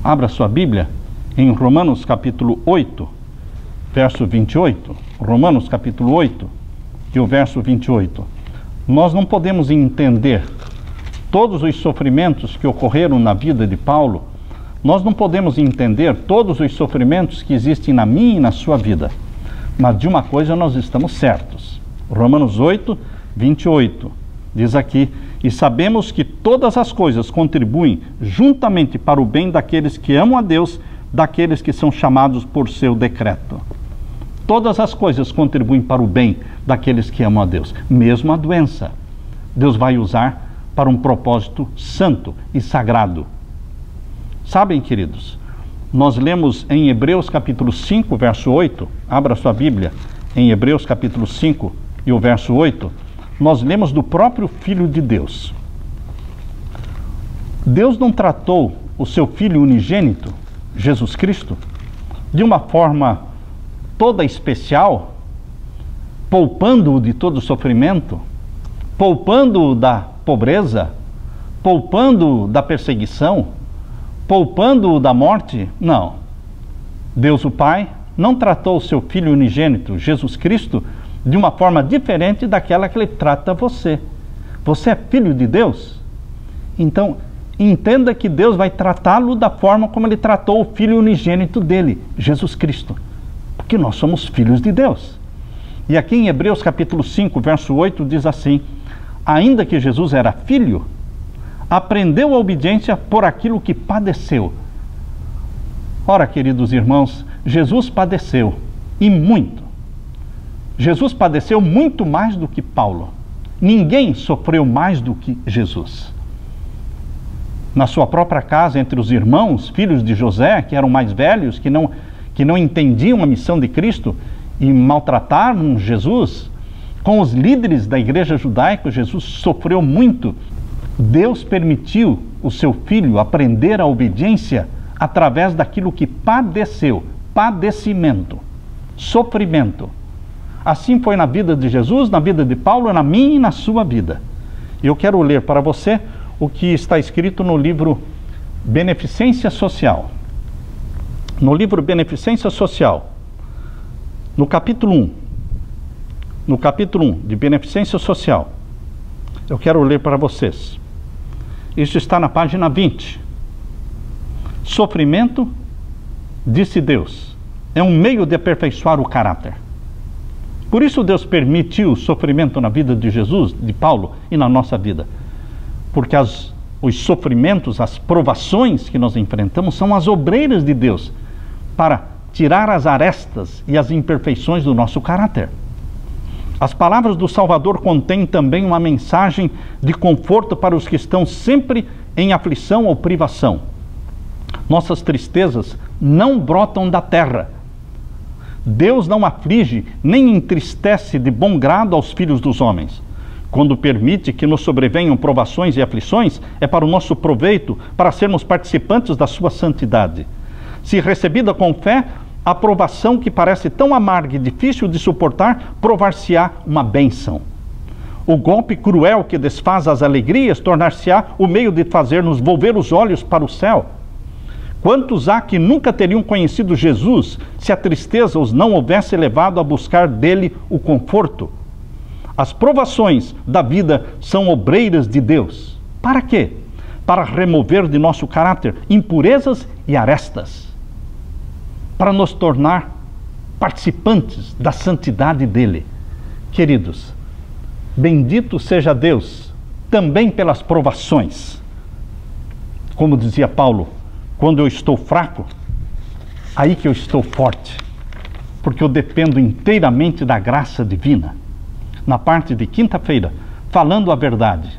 Abra sua Bíblia em Romanos capítulo 8, verso 28. Romanos capítulo 8 e o verso 28. Nós não podemos entender todos os sofrimentos que ocorreram na vida de Paulo, nós não podemos entender todos os sofrimentos que existem na minha e na sua vida. Mas de uma coisa nós estamos certos. Romanos 8, 28, diz aqui, e sabemos que todas as coisas contribuem juntamente para o bem daqueles que amam a Deus, daqueles que são chamados por seu decreto. Todas as coisas contribuem para o bem daqueles que amam a Deus. Mesmo a doença, Deus vai usar para um propósito santo e sagrado. Sabem, queridos, nós lemos em Hebreus capítulo 5, verso 8, abra sua Bíblia, em Hebreus capítulo 5 e o verso 8, nós lemos do próprio Filho de Deus. Deus não tratou o seu Filho unigênito, Jesus Cristo, de uma forma toda especial, poupando-o de todo sofrimento, poupando-o da pobreza, poupando-o da perseguição, poupando-o da morte? Não. Deus o Pai não tratou o seu Filho unigênito, Jesus Cristo, de uma forma diferente daquela que Ele trata você. Você é filho de Deus? Então, entenda que Deus vai tratá-lo da forma como Ele tratou o Filho unigênito dele, Jesus Cristo. Porque nós somos filhos de Deus. E aqui em Hebreus capítulo 5, verso 8, diz assim, ainda que Jesus era filho, aprendeu a obediência por aquilo que padeceu. Ora, queridos irmãos, Jesus padeceu, e muito. Jesus padeceu muito mais do que Paulo. Ninguém sofreu mais do que Jesus. Na sua própria casa, entre os irmãos, filhos de José, que eram mais velhos, que não entendiam a missão de Cristo e maltrataram Jesus, com os líderes da igreja judaica, Jesus sofreu muito. Deus permitiu o seu filho aprender a obediência através daquilo que padeceu, padecimento, sofrimento. Assim foi na vida de Jesus, na vida de Paulo, na minha e na sua vida. Eu quero ler para você o que está escrito no livro Beneficência Social. No livro Beneficência Social, no capítulo 1, de Beneficência Social, eu quero ler para vocês. Isso está na página 20. Sofrimento, disse Deus, é um meio de aperfeiçoar o caráter. Por isso Deus permitiu o sofrimento na vida de Jesus, de Paulo e na nossa vida. Porque os sofrimentos, as provações que nós enfrentamos são as obreiras de Deus para tirar as arestas e as imperfeições do nosso caráter. As palavras do Salvador contêm também uma mensagem de conforto para os que estão sempre em aflição ou privação. Nossas tristezas não brotam da terra. Deus não aflige nem entristece de bom grado aos filhos dos homens. Quando permite que nos sobrevenham provações e aflições, é para o nosso proveito, para sermos participantes da sua santidade. Se recebida com fé, a provação que parece tão amarga e difícil de suportar, provar-se-á uma bênção. O golpe cruel que desfaz as alegrias, tornar-se-á o meio de fazer-nos volver os olhos para o céu. Quantos há que nunca teriam conhecido Jesus, se a tristeza os não houvesse levado a buscar dele o conforto? As provações da vida são obreiras de Deus. Para quê? Para remover de nosso caráter impurezas e arestas, para nos tornar participantes da santidade dele. Queridos, bendito seja Deus também pelas provações. Como dizia Paulo, quando eu estou fraco, aí que eu estou forte, porque eu dependo inteiramente da graça divina. Na parte de quinta-feira, falando a verdade.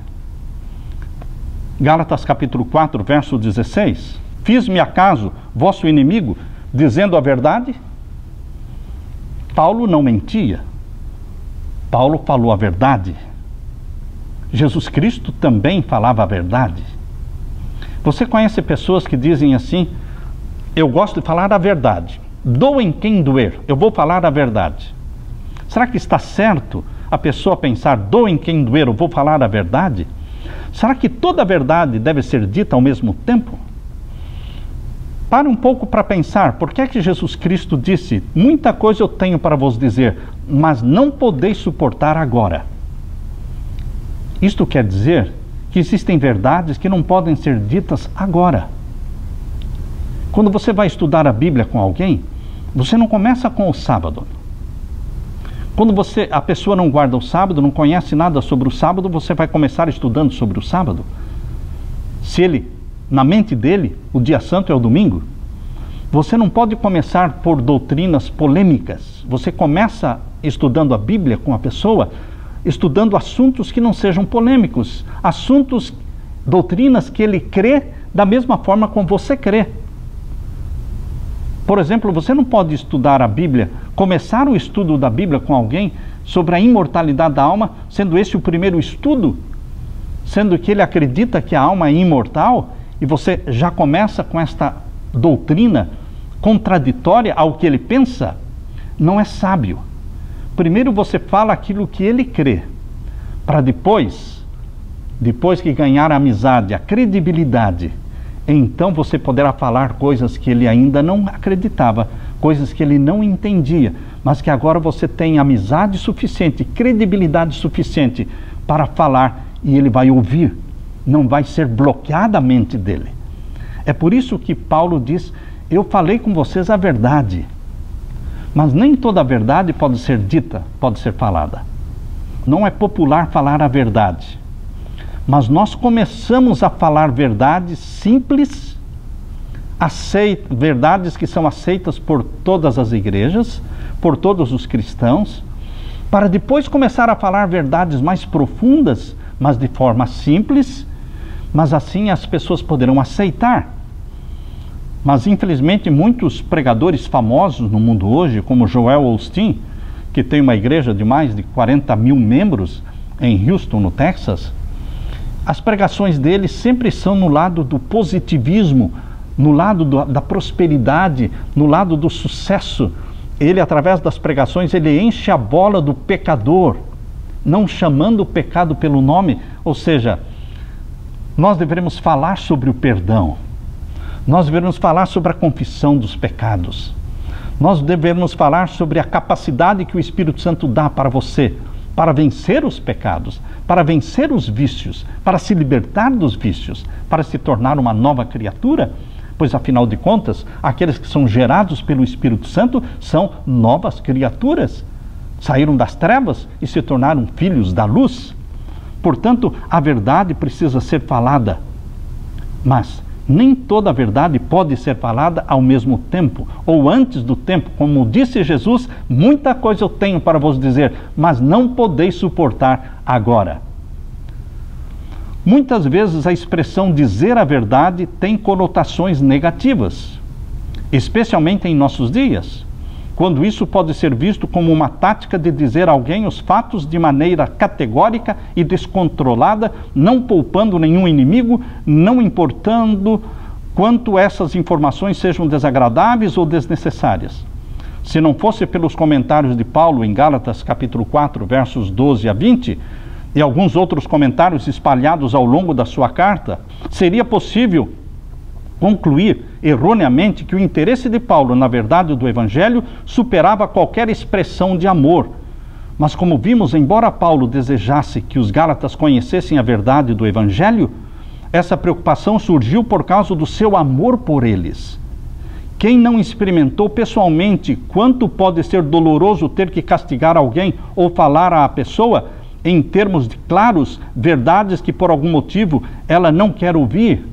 Gálatas capítulo 4, verso 16. Fiz-me acaso vosso inimigo, dizendo a verdade? Paulo não mentia. Paulo falou a verdade. Jesus Cristo também falava a verdade. Você conhece pessoas que dizem assim: eu gosto de falar a verdade, doem quem doer, eu vou falar a verdade. Será que está certo a pessoa pensar, doem quem doer, eu vou falar a verdade? Será que toda a verdade deve ser dita ao mesmo tempo? Pare um pouco para pensar, por que é que Jesus Cristo disse, muita coisa eu tenho para vos dizer, mas não podeis suportar agora? Isto quer dizer que existem verdades que não podem ser ditas agora. Quando você vai estudar a Bíblia com alguém, você não começa com o sábado. Quando a pessoa não guarda o sábado, não conhece nada sobre o sábado, você vai começar estudando sobre o sábado. Se ele, na mente dele, o dia santo é o domingo, você não pode começar por doutrinas polêmicas. Você começa estudando a Bíblia com a pessoa, estudando assuntos que não sejam polêmicos, assuntos, doutrinas que ele crê da mesma forma como você crê. Por exemplo, você não pode estudar a Bíblia, começar o estudo da Bíblia com alguém sobre a imortalidade da alma, sendo esse o primeiro estudo, sendo que ele acredita que a alma é imortal, e você já começa com esta doutrina contraditória ao que ele pensa. Não é sábio. Primeiro você fala aquilo que ele crê, para depois que ganhar a amizade, a credibilidade, então você poderá falar coisas que ele ainda não acreditava, coisas que ele não entendia, mas que agora você tem amizade suficiente, credibilidade suficiente para falar, e ele vai ouvir, não vai ser bloqueada a mente dele. É por isso que Paulo diz, eu falei com vocês a verdade, mas nem toda a verdade pode ser dita, pode ser falada. Não é popular falar a verdade. Mas nós começamos a falar verdades simples, verdades que são aceitas por todas as igrejas, por todos os cristãos, para depois começar a falar verdades mais profundas, mas de forma simples, mas assim as pessoas poderão aceitar. Mas infelizmente muitos pregadores famosos no mundo hoje, como Joel Osteen, que tem uma igreja de mais de 40 mil membros em Houston, no Texas, as pregações dele sempre são no lado do positivismo, no lado da prosperidade, no lado do sucesso. Ele, através das pregações, ele enche a bola do pecador, não chamando o pecado pelo nome. Ou seja, nós devemos falar sobre o perdão, nós devemos falar sobre a confissão dos pecados, nós devemos falar sobre a capacidade que o Espírito Santo dá para você, para vencer os pecados, para vencer os vícios, para se libertar dos vícios, para se tornar uma nova criatura, pois afinal de contas, aqueles que são gerados pelo Espírito Santo são novas criaturas, saíram das trevas e se tornaram filhos da luz. Portanto, a verdade precisa ser falada, mas nem toda a verdade pode ser falada ao mesmo tempo, ou antes do tempo. Como disse Jesus, muita coisa eu tenho para vos dizer, mas não podeis suportar agora. Muitas vezes a expressão dizer a verdade tem conotações negativas, especialmente em nossos dias, quando isso pode ser visto como uma tática de dizer a alguém os fatos de maneira categórica e descontrolada, não poupando nenhum inimigo, não importando quanto essas informações sejam desagradáveis ou desnecessárias. Se não fosse pelos comentários de Paulo em Gálatas capítulo 4, versos 12 a 20, e alguns outros comentários espalhados ao longo da sua carta, seria possível concluir erroneamente que o interesse de Paulo na verdade do Evangelho superava qualquer expressão de amor. Mas como vimos, embora Paulo desejasse que os Gálatas conhecessem a verdade do Evangelho, essa preocupação surgiu por causa do seu amor por eles. Quem não experimentou pessoalmente quanto pode ser doloroso ter que castigar alguém ou falar à pessoa em termos de claros, verdades que por algum motivo ela não quer ouvir?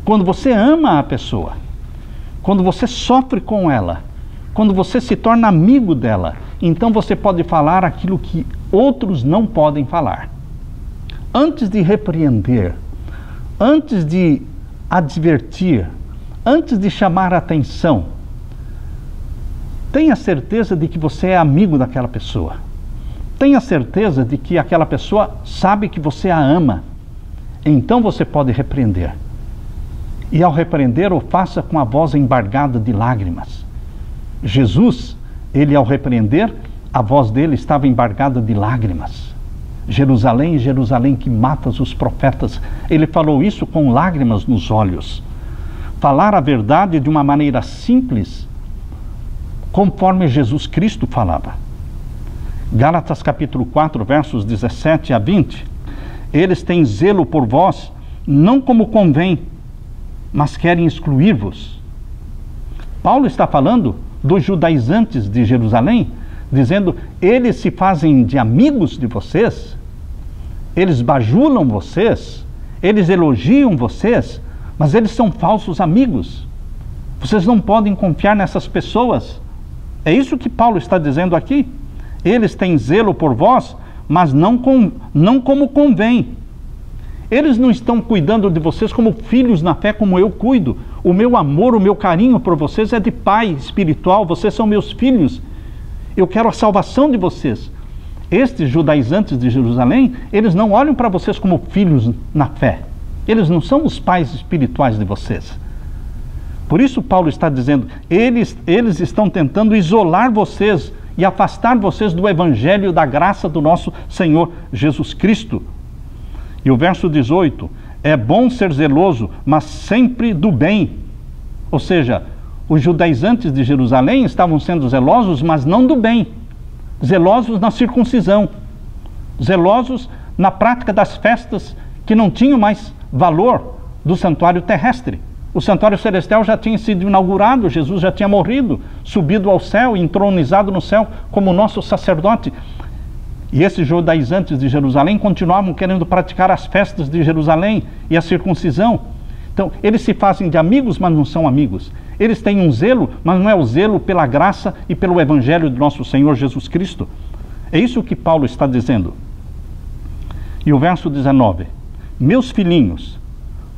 Quando você ama a pessoa, quando você sofre com ela, quando você se torna amigo dela, então você pode falar aquilo que outros não podem falar. Antes de repreender, antes de advertir, antes de chamar a atenção, tenha certeza de que você é amigo daquela pessoa. Tenha certeza de que aquela pessoa sabe que você a ama. Então você pode repreender. E ao repreender, o faça com a voz embargada de lágrimas. Jesus, ele ao repreender, a voz dele estava embargada de lágrimas. Jerusalém, Jerusalém, que matas os profetas. Ele falou isso com lágrimas nos olhos. Falar a verdade de uma maneira simples, conforme Jesus Cristo falava. Gálatas capítulo 4, versos 17 a 20. Eles têm zelo por vós, não como convém, mas querem excluir-vos. Paulo está falando dos judaizantes de Jerusalém, dizendo, eles se fazem de amigos de vocês, eles bajulam vocês, eles elogiam vocês, mas eles são falsos amigos. Vocês não podem confiar nessas pessoas. É isso que Paulo está dizendo aqui. Eles têm zelo por vós, mas não como convém. Eles não estão cuidando de vocês como filhos na fé, como eu cuido. O meu amor, o meu carinho por vocês é de pai espiritual. Vocês são meus filhos. Eu quero a salvação de vocês. Estes judaizantes de Jerusalém, eles não olham para vocês como filhos na fé. Eles não são os pais espirituais de vocês. Por isso Paulo está dizendo, eles estão tentando isolar vocês e afastar vocês do Evangelho da graça do nosso Senhor Jesus Cristo. E o verso 18, é bom ser zeloso, mas sempre do bem. Ou seja, os judaizantes de Jerusalém estavam sendo zelosos, mas não do bem. Zelosos na circuncisão, zelosos na prática das festas que não tinham mais valor do santuário terrestre. O santuário celestial já tinha sido inaugurado, Jesus já tinha morrido, subido ao céu, entronizado no céu como nosso sacerdote. E esses judaizantes de Jerusalém continuavam querendo praticar as festas de Jerusalém e a circuncisão. Então, eles se fazem de amigos, mas não são amigos. Eles têm um zelo, mas não é o zelo pela graça e pelo Evangelho do nosso Senhor Jesus Cristo. É isso que Paulo está dizendo. E o verso 19, meus filhinhos,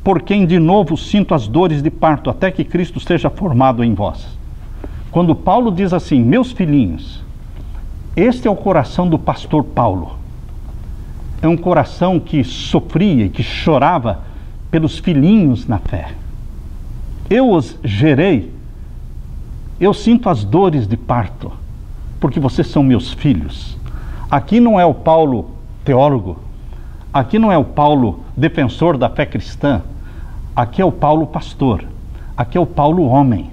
por quem de novo sinto as dores de parto, até que Cristo esteja formado em vós. Quando Paulo diz assim, meus filhinhos, este é o coração do pastor Paulo. É um coração que sofria e que chorava pelos filhinhos na fé. Eu os gerei, eu sinto as dores de parto, porque vocês são meus filhos. Aqui não é o Paulo teólogo, aqui não é o Paulo defensor da fé cristã, aqui é o Paulo pastor, aqui é o Paulo homem,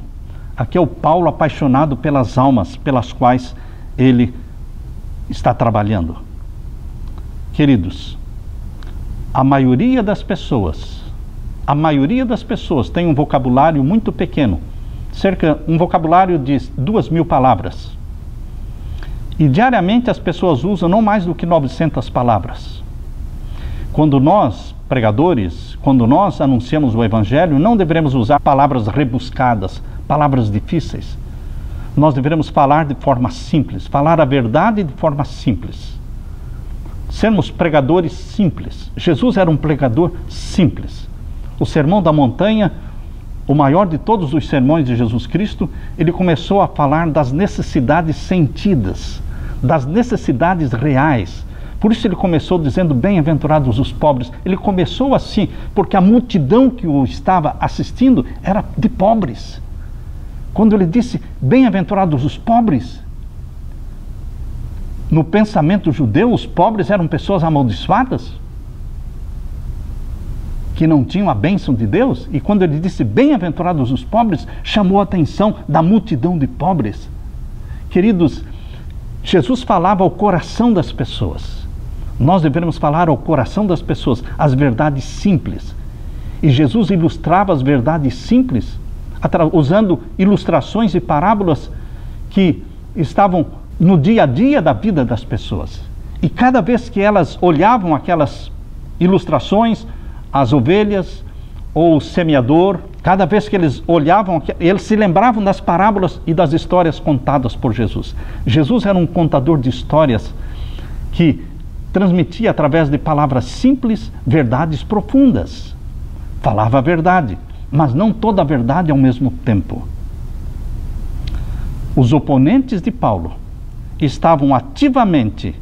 aqui é o Paulo apaixonado pelas almas pelas quais ele está trabalhando. Queridos, a maioria das pessoas tem um vocabulário muito pequeno, um vocabulário de 2.000 palavras. E diariamente as pessoas usam não mais do que 900 palavras. Quando nós, pregadores, quando nós anunciamos o Evangelho, não devemos usar palavras rebuscadas, palavras difíceis. Nós devemos falar de forma simples, falar a verdade de forma simples. sermos pregadores simples. Jesus era um pregador simples. O Sermão da Montanha, o maior de todos os sermões de Jesus Cristo, ele começou a falar das necessidades sentidas, das necessidades reais. Por isso ele começou dizendo, bem-aventurados os pobres. Ele começou assim, porque a multidão que o estava assistindo era de pobres. Quando ele disse, bem-aventurados os pobres, no pensamento judeu, os pobres eram pessoas amaldiçoadas, que não tinham a bênção de Deus. E quando ele disse, bem-aventurados os pobres, chamou a atenção da multidão de pobres. Queridos, Jesus falava ao coração das pessoas. Nós devemos falar ao coração das pessoas as verdades simples. E Jesus ilustrava as verdades simples usando ilustrações e parábolas que estavam no dia a dia da vida das pessoas. E cada vez que elas olhavam aquelas ilustrações, as ovelhas ou o semeador, cada vez que eles olhavam, eles se lembravam das parábolas e das histórias contadas por Jesus. Jesus era um contador de histórias que transmitia através de palavras simples verdades profundas. Falava a verdade, mas não toda a verdade ao mesmo tempo. Os oponentes de Paulo estavam ativamente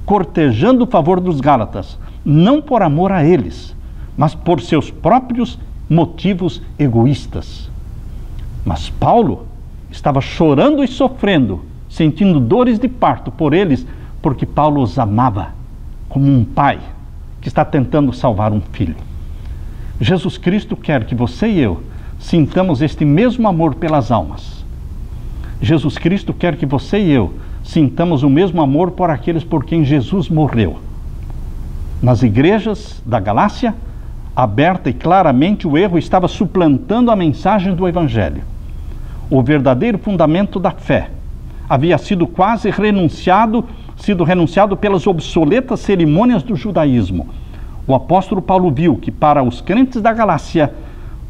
cortejando o favor dos Gálatas, não por amor a eles, mas por seus próprios motivos egoístas. Mas Paulo estava chorando e sofrendo, sentindo dores de parto por eles, porque Paulo os amava como um pai que está tentando salvar um filho. Jesus Cristo quer que você e eu sintamos este mesmo amor pelas almas. Jesus Cristo quer que você e eu sintamos o mesmo amor por aqueles por quem Jesus morreu. Nas igrejas da Galácia, aberta e claramente, o erro estava suplantando a mensagem do Evangelho. O verdadeiro fundamento da fé havia sido quase renunciado pelas obsoletas cerimônias do judaísmo. O apóstolo Paulo viu que para os crentes da Galácia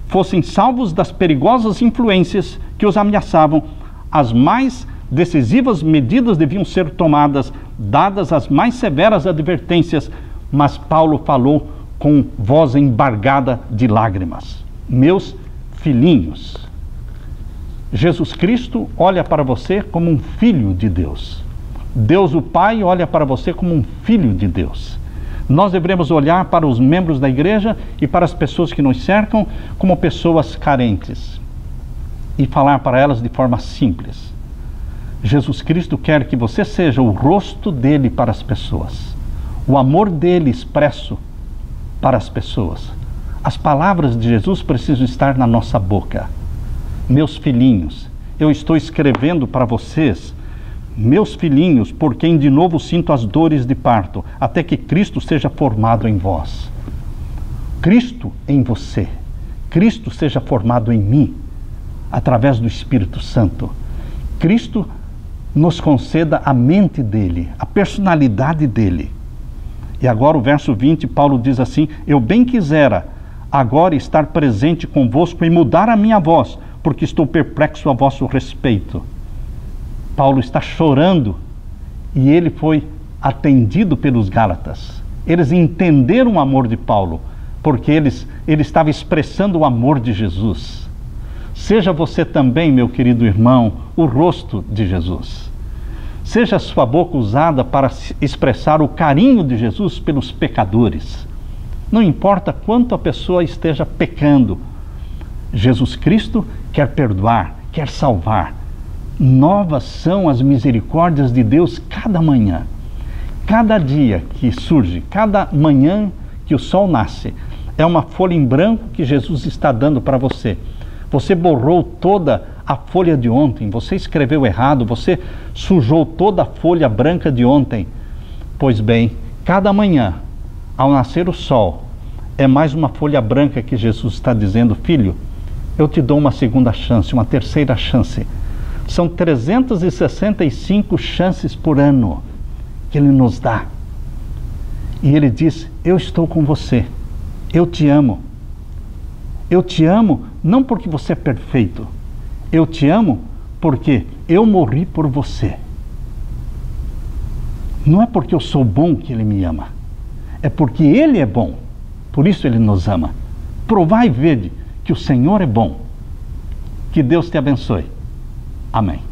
fossem salvos das perigosas influências que os ameaçavam, as mais decisivas medidas deviam ser tomadas, dadas as mais severas advertências, mas Paulo falou com voz embargada de lágrimas. Meus filhinhos, Jesus Cristo olha para você como um filho de Deus. Deus o Pai olha para você como um filho de Deus. Nós devemos olhar para os membros da igreja e para as pessoas que nos cercam como pessoas carentes e falar para elas de forma simples. Jesus Cristo quer que você seja o rosto dele para as pessoas, o amor dele expresso para as pessoas. As palavras de Jesus precisam estar na nossa boca. Meus filhinhos, eu estou escrevendo para vocês, meus filhinhos, por quem de novo sinto as dores de parto, até que Cristo seja formado em vós. Cristo em você, Cristo seja formado em mim, através do Espírito Santo. Cristo nos conceda a mente dele, a personalidade dele. E agora o verso 20, Paulo diz assim: eu bem quisera agora estar presente convosco e mudar a minha voz, porque estou perplexo a vosso respeito. Paulo está chorando e ele foi atendido pelos Gálatas. Eles entenderam o amor de Paulo, porque ele estava expressando o amor de Jesus. Seja você também, meu querido irmão, o rosto de Jesus. Seja a sua boca usada para expressar o carinho de Jesus pelos pecadores. Não importa quanto a pessoa esteja pecando, Jesus Cristo quer perdoar, quer salvar. Novas são as misericórdias de Deus cada manhã. Cada dia que surge, cada manhã que o sol nasce, é uma folha em branco que Jesus está dando para você. Você borrou toda a folha de ontem, você escreveu errado, você sujou toda a folha branca de ontem. Pois bem, cada manhã, ao nascer o sol, é mais uma folha branca que Jesus está dizendo: filho, eu te dou uma segunda chance, uma terceira chance. São 365 chances por ano que Ele nos dá. E Ele diz: eu estou com você, eu te amo. Eu te amo não porque você é perfeito, eu te amo porque eu morri por você. Não é porque eu sou bom que Ele me ama. É porque Ele é bom. Por isso Ele nos ama. Provai e vede que o Senhor é bom. Que Deus te abençoe. Amém.